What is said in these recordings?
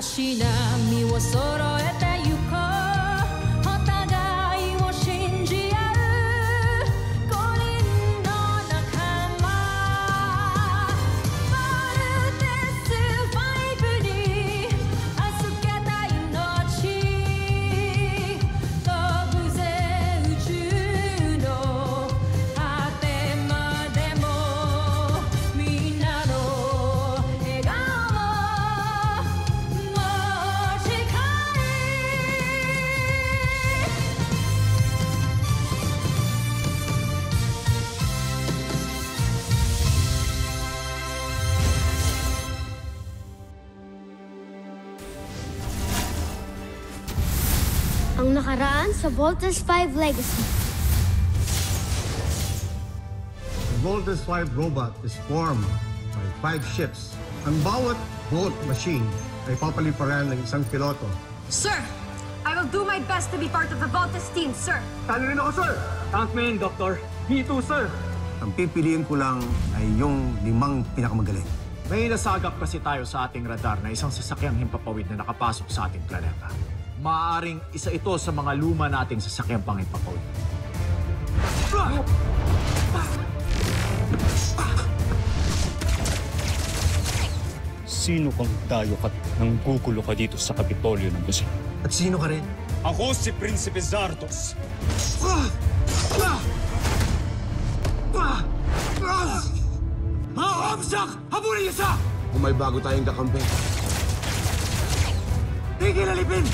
しなみを揃えてゆこうお互いを信じ合う5人の仲間バルテス5に預けた命飛ぶぜ宇宙の果てまでもみんなの笑顔Ang nakaraan sa Voltes 5 Legacy. The Voltes 5 robot is formed by 5 ships. Ang bawat Volt machine ay papaliparan ng isang piloto. Sir, I will do my best to be part of the Voltes team, sir. Talo rin ako, sir! Count me in, Doctor. Me too, sir. Ang pipiliin ko lang ay yung 5 pinakamagaling. May nasagap kasi tayo sa ating radar na isang sasakyang himpapawid na nakapasok sa ating planeta. Maaaring isa ito sa mga luma nating sasakyang panghimpapawid. Sino kang dayo ka nang gugulo ka dito sa Kapitolyo ng Busan? At sino ka rin? Ako si Prinsipe Zardos. Hamsak! Habulin niyo siya! Kung may bago tayong kakampi. Tigil alipin!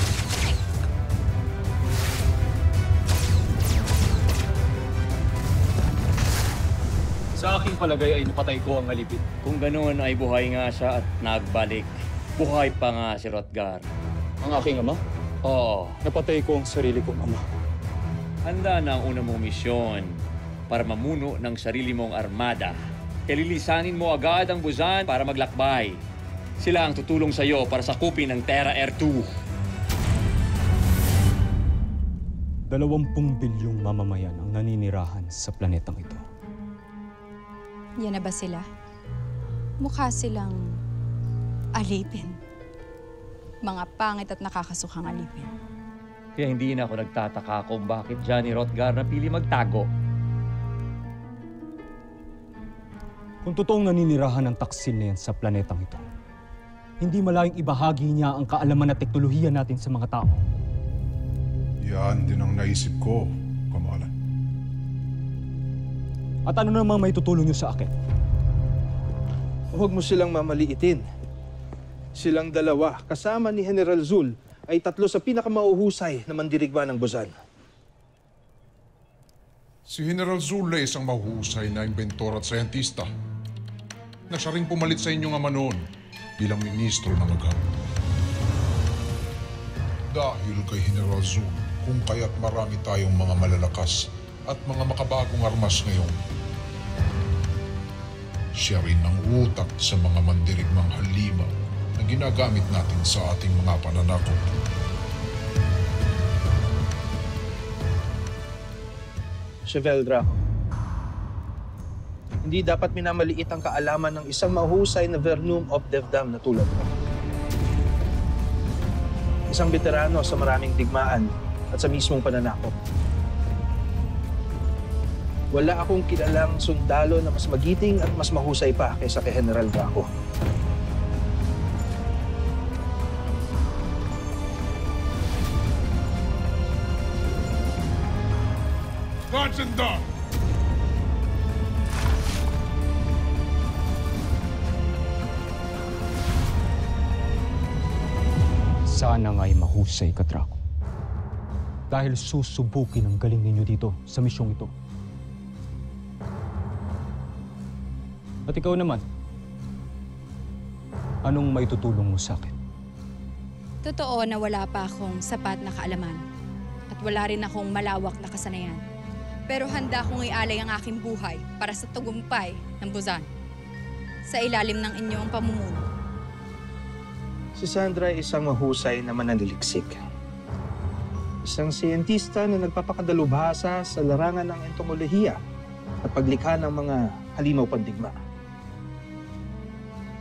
Sa aking palagay ay napatay ko ang alipin. Kung ganoon ay buhay nga siya at nagbalik. Buhay pa nga si Rotgar. Ang aking ama? Oo. Napatay ko ang sarili kong ama. Handa na ang una mong misyon para mamuno ng sarili mong armada. Kalilisanin mo agad ang Busan para maglakbay. Sila ang tutulong sa iyo para sakupin ang Terra Air 2. 20 bilyong mamamayan ang naninirahan sa planetang ito. Yan na ba sila? Mukha silang alipin. Mga pangit at nakakasukhang alipin. Kaya hindi na ako nagtataka kung bakit Johnny Rotgar napili magtago. Kung totoong naninirahan ng taksil na yan sa planetang ito, hindi malayang ibahagi niya ang kaalaman at teknolohiya natin sa mga tao. Yan din ang naisip ko, Kamala. At ano namang may tutulong niyo sa akin? Huwag mo silang mamaliitin. Silang dalawa, kasama ni General Zul, ay 3 sa pinakamauhusay na mandirigma ng Busan. Si General Zul ay isang mahusay na inventor at siyentista na siya rin pumalit sa inyong ama noon bilang ministro ng agam. Dahil kay General Zul, kung kaya't marami tayong mga malalakas at mga makabagong armas ngayon, siya rin ang utak sa mga mandirigmang halimaw na ginagamit natin sa ating mga pananakot. Chevel Draco, hindi dapat minamaliit ang kaalaman ng isang mahusay na Vernum of Devdam na tulad mo. Isang veterano sa maraming digmaan at sa mismong pananakot. Wala akong kilalang sundalo na mas magiting at mas mahusay pa kaysa kay General Draco. Ganda! Sana nga'y mahusay ka, Draco. Dahil susubukin ang galing ninyo dito sa misyong ito. At ikaw naman, anong maitutulong mo sa akin? Totoo na wala pa akong sapat na kaalaman at wala rin akong malawak na kasanayan. Pero handa akong ialay ang aking buhay para sa tagumpay ng Busan sa ilalim ng inyong pamumuno. Si Sandra ay isang mahusay na mananaliksik. Isang siyentista na nagpapakadalubhasa sa larangan ng entomolohiya at paglikha ng mga halimaw pandigma.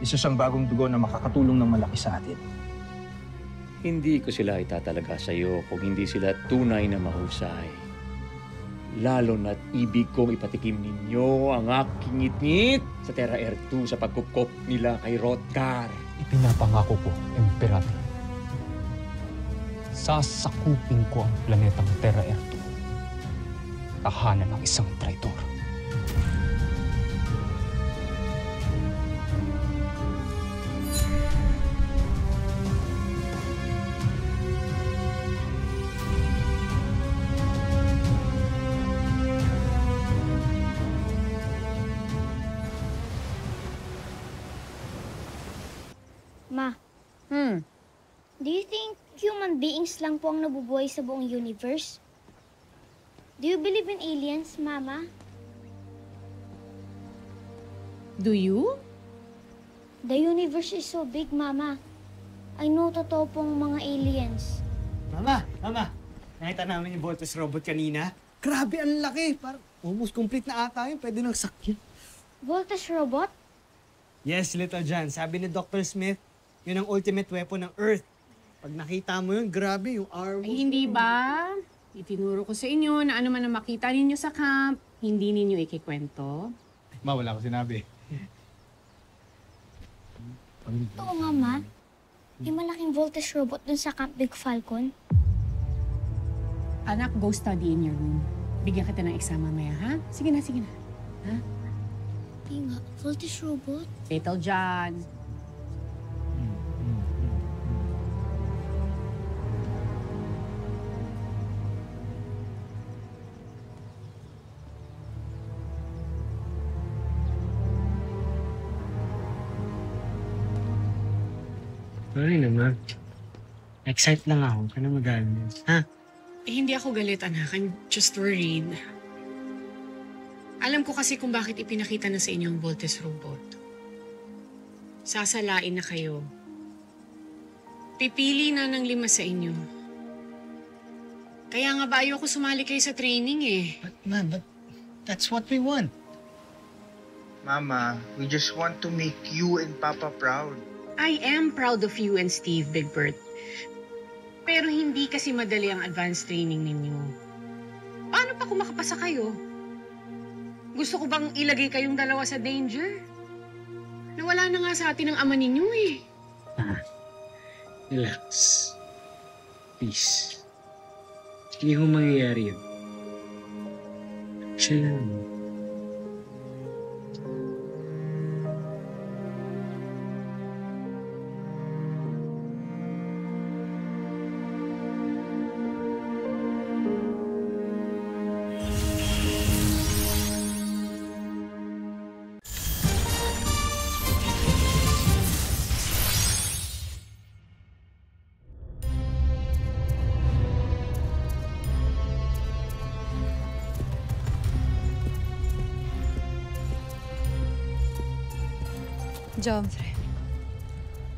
Isa siyang bagong dugo na makakatulong ng malaki sa atin. Hindi ko sila itatalaga sa'yo kung hindi sila tunay na mahusay. Lalo na't ibig kong ipatikim ninyo ang aking ngit-ngit sa Terra Air 2 sa pagkupkop nila kay Hrothgar. Ipinapangako ko, Emperador. Sasakupin ko ang planetang Terra Air 2. Tahanan ng isang traitor. Ma, do you think human beings lang po ang nabubuhay sa buong universe? Do you believe in aliens, Mama? Do you? The universe is so big, Mama. I know totoo pong mga aliens. Mama! Nakita namin yung Voltes robot kanina. Grabe, ang laki. Parang almost complete na ata yun. Pwede nang sakyan. Voltes robot? Yes, Little John. Sabi ni Dr. Smith, yun ang ultimate weapon ng Earth. Pag nakita mo yun, grabe yung arrow. Ay, hindi ba? Itinuro ko sa inyo na ano man ang makita ninyo sa camp, hindi ninyo ikikwento. Ma, wala ko sinabi. Oo nga, Ma. May malaking voltage robot dun sa Camp Big Falcon. Anak, go study in your room. Bigyan kita ng exam mamaya, ha? Sige na. Ha? Hindi nga, voltage robot. Little John. Sorry naman. Excited lang ako. Huwag ka na magalit. Ha? Hindi ako galit, anak. I'm just worried. Alam ko kasi kung bakit ipinakita na sa inyo ang Voltes robot. Sasalain na kayo. Pipili na ng 5 sa inyo. Kaya nga ba ayoko sumali kayo sa training eh. But that's what we want. Mama, we just want to make you and Papa proud. I am proud of you and Steve, Big Bert. Pero hindi kasi madali ang advanced training ninyo. Paano pa kung makapasa kayo? Gusto ko bang ilagay kayong dalawa sa danger? Nawala na nga sa atin ang ama ninyo eh. Relax. Please. Hindi ko mangyayari yun. Chill lang. Jomfre,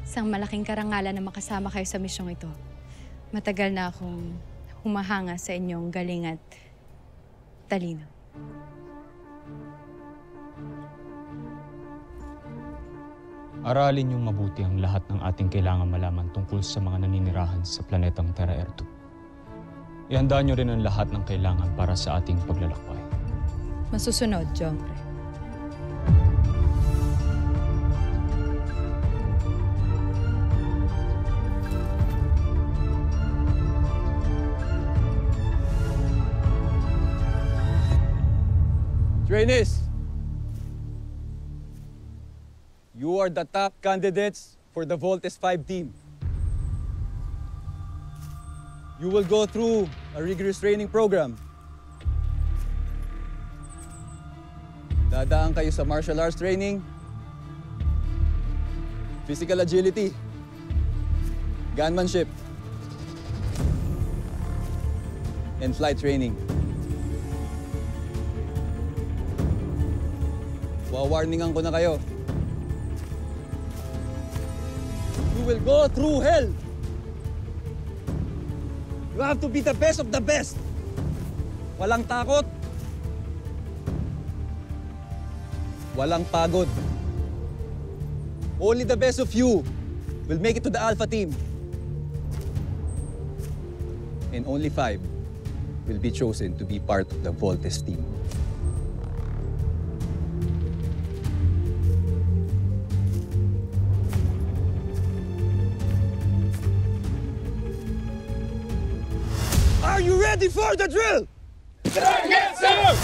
isang malaking karangalan na makasama kayo sa misyong ito. Matagal na akong humahanga sa inyong galing at talino. Aralin niyong mabuti ang lahat ng ating kailangan malaman tungkol sa mga naninirahan sa planetang Terra Air 2. Ihanda niyo rin ang lahat ng kailangan para sa ating paglalakbay. Masusunod, Jomfre. Trainees, you are the top candidates for the Voltes 5 team. You will go through a rigorous training program. Dadaan kayo sa martial arts training, physical agility, gunmanship, and flight training. Wawarningan ko na kayo. You will go through hell. You have to be the best of the best. Walang takot. Walang pagod. Only the best of you will make it to the Alpha team. and only 5 will be chosen to be part of the Voltes team. Are you ready for the drill? Yes, sir!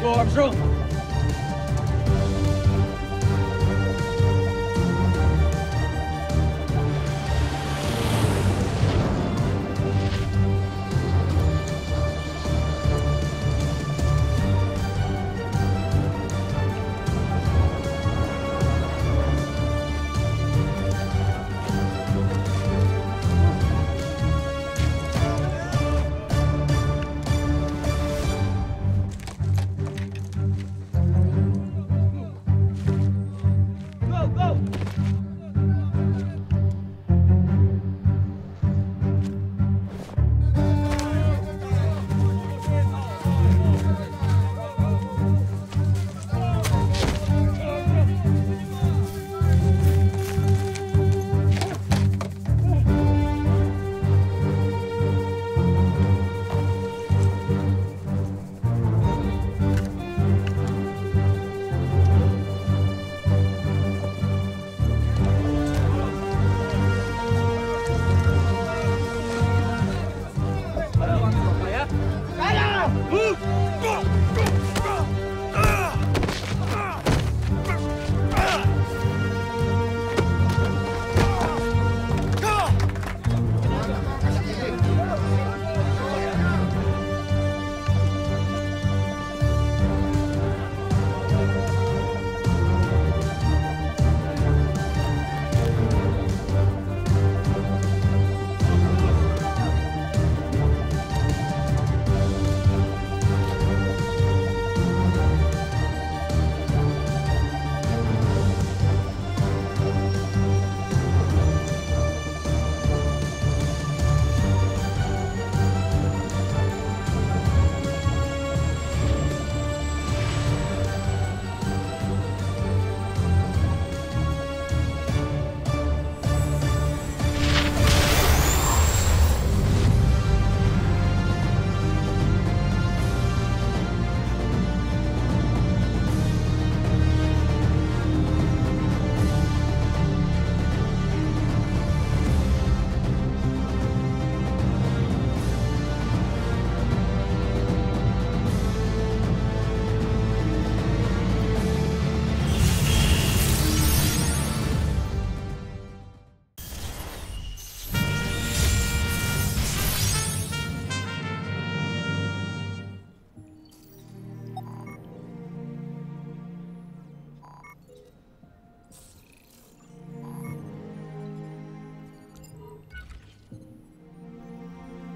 Go, Armstrong!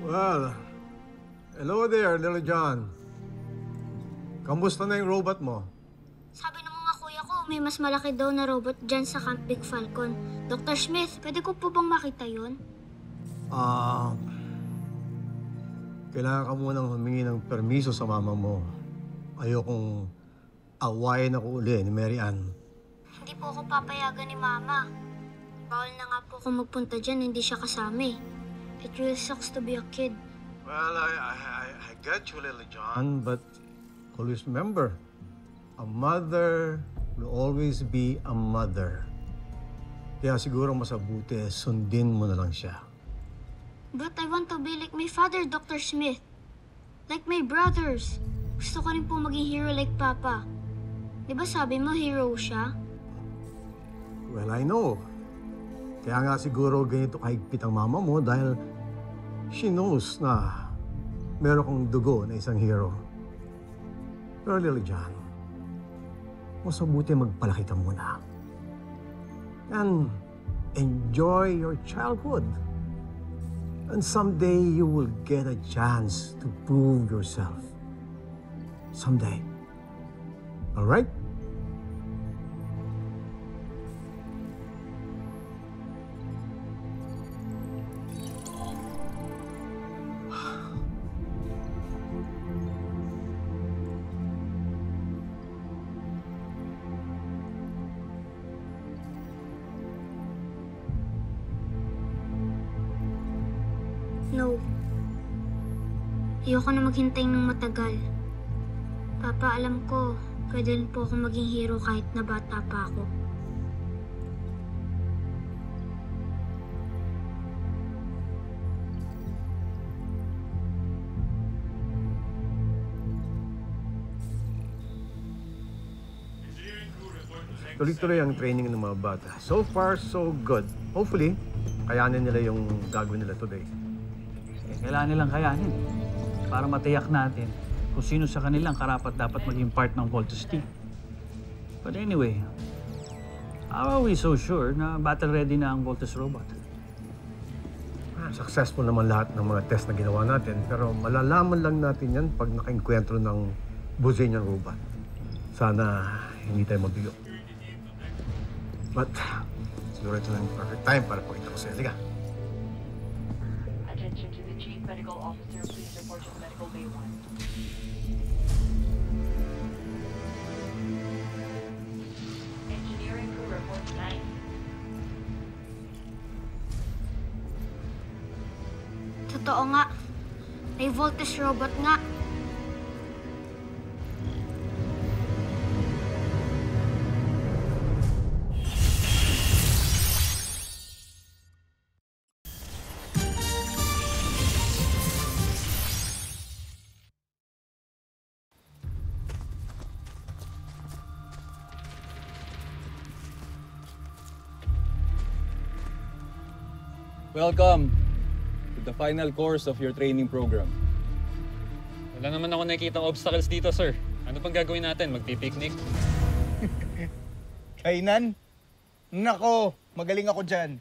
Well, hello there, Little John. Kamusta na yung robot mo? Sabi ng mga kuya ko, may mas malaki daw na robot dyan sa Camp Big Falcon. Dr. Smith, pwede ko po bang makita yun? Kailangan ka munang humingi ng permiso sa mama mo. Ayokong awayin ako uli ni Mary Ann. Hindi po ako papayagan ni Mama. Bawal na nga po ako magpunta dyan, hindi siya kasama eh. It really sucks to be a kid. Well, I get you, Little John, but always remember, a mother will always be a mother. Kaya siguro masabuti, sundin mo na lang siya. But I want to be like my father, Dr. Smith. Like my brothers. Gusto ko rin po maging hero like Papa. Di ba sabi mo hero siya? Well, I know. Kaya nga siguro ganito kahigpit ang mama mo dahil she knows na meron kong dugo na isang hero. Pero Little John, mas mabuti magpalaki ka muna. And enjoy your childhood. And someday you will get a chance to prove yourself. Someday. All right? go. Ayoko na maghintay ng matagal. Papa, alam ko, pwede rin po akong maging hero kahit na bata pa ako. Tuloy-tuloy ang training ng mga bata. So far, so good. Hopefully, kayanin nila yung gagawin nila today. Kailangan nilang kayanin para matiyak natin kung sino sa kanilang karapat dapat maging part ng Voltes team. But anyway, how are we so sure na battle-ready na ang Voltes robot? Successful naman lahat ng mga test na ginawa natin, pero malalaman lang natin yan pag nakainkwentro ng Buzanian robot. Sana hindi tayo mabigo. But, siguro ito na yung perfect time para pakita ko sa'yo. Liga. Attention to the Chief Medical Officer. Please report to the Medical Bay 1. Engineering crew report 9. Totoo nga. May Voltes robot nga. Welcome to the final course of your training program. Wala naman ako nakikita obstacles dito, sir. Ano pang gagawin natin? Magpipiknik? Kainan? Nako, magaling ako dyan.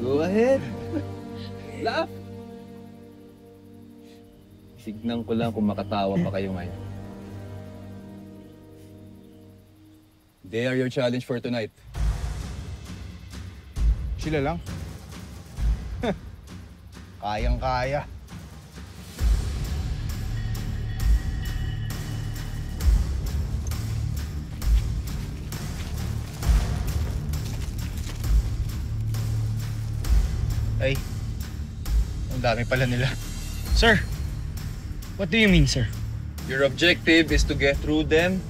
Go ahead. Laugh. Tignan ko lang kung makatawa pa kayo ngayon. They are your challenge for tonight. Sila lang. Kayang-kaya. Ay, ang dami pala nila. Sir, what do you mean, sir? Your objective is to get through them,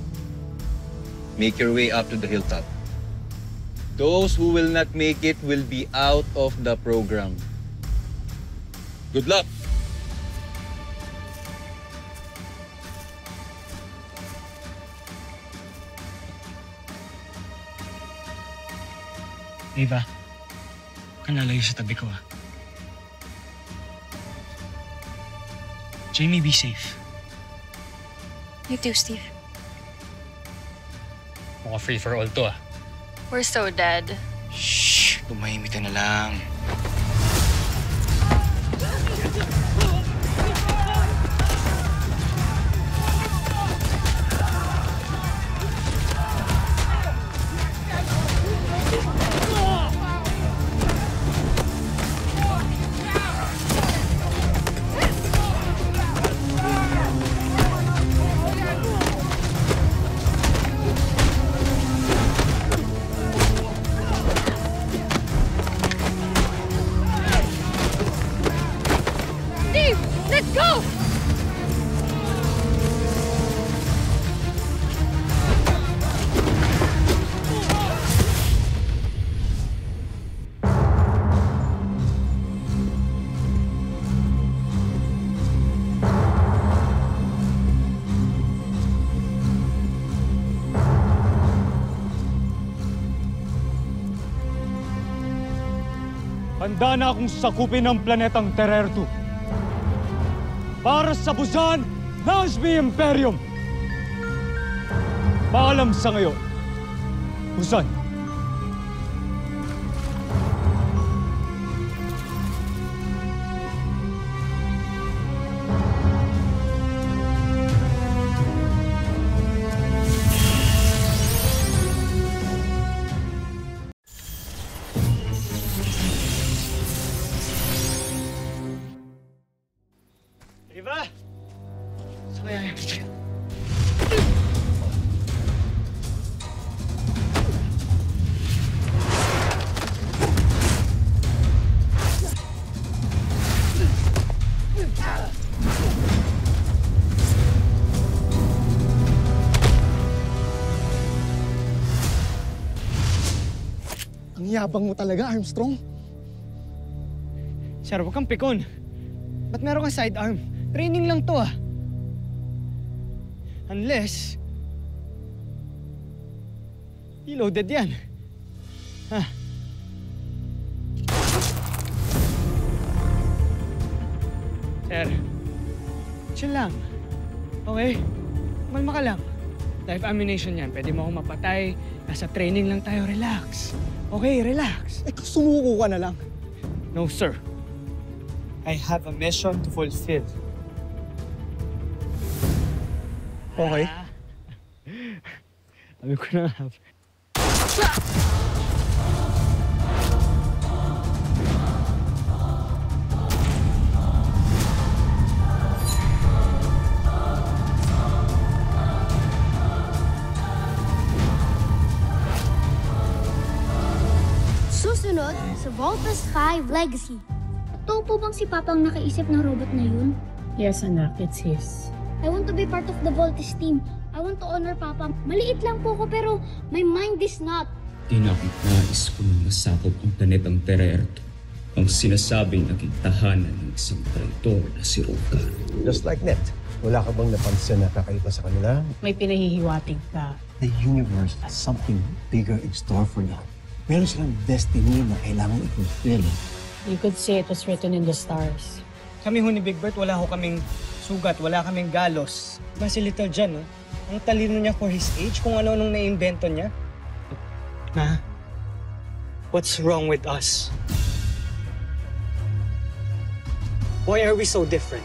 make your way up to the hilltop. Those who will not make it will be out of the program. Good luck! Eva, kanalayo sa tabi ko, ah. Jamie, be safe. You too, Steve. Mukhang free for all to, ah. We're so dead. Shh! Tumahimik ka na lang. Let's go! Handa na akong sakupin ang planetang Terra-2 para sa Busan Nazmi Imperium. Paalam sa ngayon, Busan. Eva! Saan kaya yan? yabang mo talaga, Armstrong. Sir, huwag kang pikon. Ba't meron kang sidearm? Training lang to ah. Unless... Reloaded yan. Ha? Sir, chill lang. Okay? Malma ka lang. Live ammunition yan. Pwede mo akong mapatay. Nasa training lang tayo. Relax. Okay, relax. Eh, sumuko ka na lang. No, sir. I have a mission to fulfill. Okay? Sabi ko na nga. Susunod sa Voltes 5 Legacy. Totoo po bang si Papa ang nakaisip ng robot na yun? Yes, anak. It's his. I want to be part of the Voltes team. I want to honor Papa. Maliit lang po ko pero my mind is not. Tinakot nais kong masakop ang planetang Terra-Erto. Ang sinasabing naging tahanan ng isang traitor na si Rogar. Just like Net, wala ka bang napansin na kakaiba sa kanila? May pinahihiwatig ka. The universe has something bigger in store for them. Meron silang destiny na kailangan i-fulfill. You could say it was written in the stars. Kami ho ni Big Bert, wala ho kaming sugat, wala kaming galos. Diba si Little John, no? Ang talino niya for his age, kung ano-anong naimbento niya. Ma, what's wrong with us? Why are we so different?